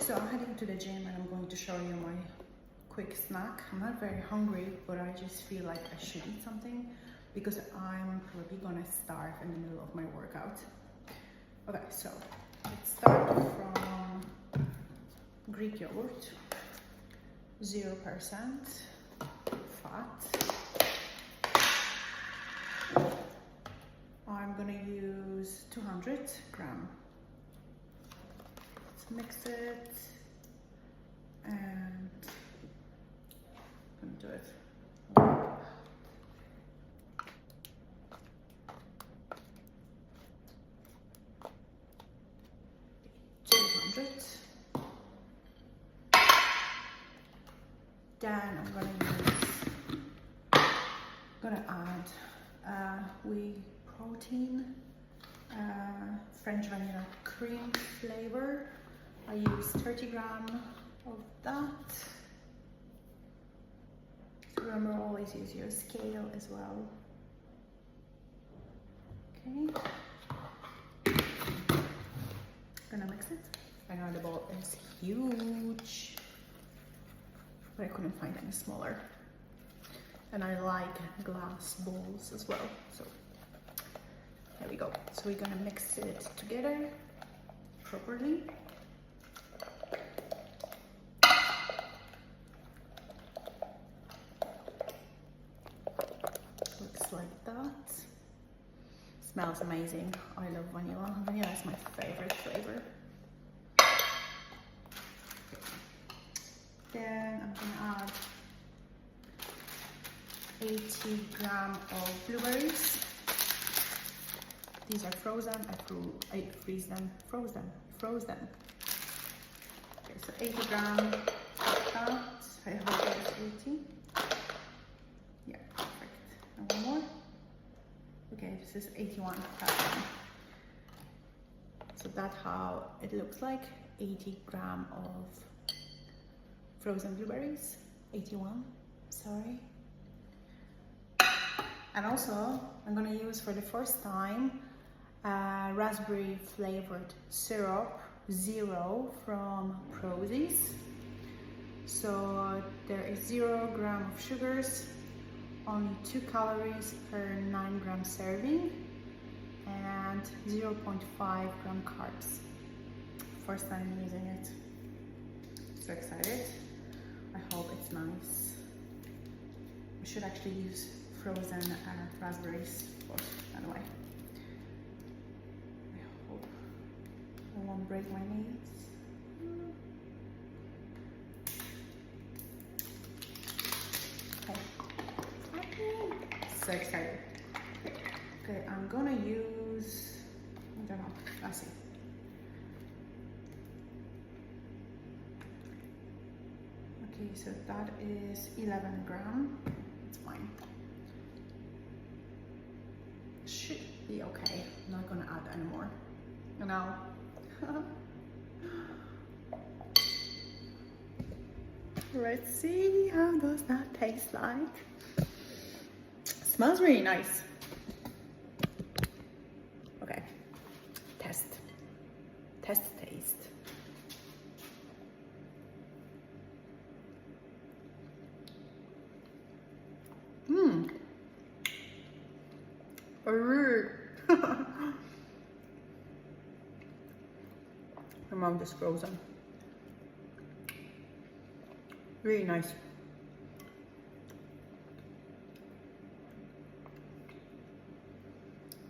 So I'm heading to the gym and I'm going to show you my quick snack. I'm not very hungry, but I just feel like I should eat something because I'm probably gonna starve in the middle of my workout. Okay, so let's start from Greek yogurt, 0% fat. I'm gonna use 200 grams. Let's mix it and I'm gonna do it. 200. Then I'm gonna add whey protein, French vanilla cream flavor. I use 30 grams of that. So remember, always use your scale as well. Okay. Gonna mix it. I know the bowl is huge, but I couldn't find any smaller. And I like glass bowls as well. So there we go. So we're gonna mix it together properly. Looks like that. Smells amazing. I love vanilla. Vanilla is my favorite flavor. Then I'm gonna add 80 grams of blueberries. These are frozen. I freeze them, froze them. Okay, so 80 grams of that. I hope it's 80. Yeah, perfect. And one more. Okay, this is 81. So that's how it looks like. 80 grams of frozen blueberries. 81, sorry. And also, I'm gonna use for the first time raspberry flavored syrup, 0 from Prozis. So there is 0 grams of sugars, only 2 calories per 9 gram serving, and 0.5 gram carbs. First time using it. So excited. I hope it's nice. We should actually use frozen raspberries, but anyway. I hope I won't break my nails. Okay. So excited. Okay, I'm gonna use, I don't know, I'll see. Okay, so that is 11 grams. It's fine. Should be okay. I'm not gonna add any more. You know. Let's see how does that taste like. Smells really nice. Okay. Test taste. My mouth is frozen. Really nice.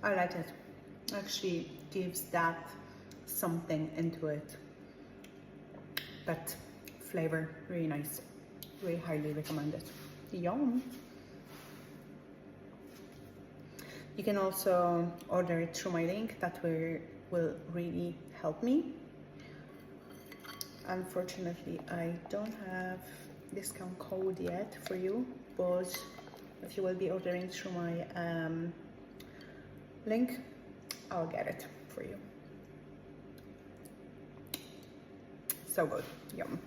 I like it. Actually gives that something into it. That flavor, really nice. Really highly recommend it. Yum. You can also order it through my link. That will really help me. Unfortunately, I don't have discount code yet for you, but if you will be ordering through my link, I'll get it for you. So good, yum.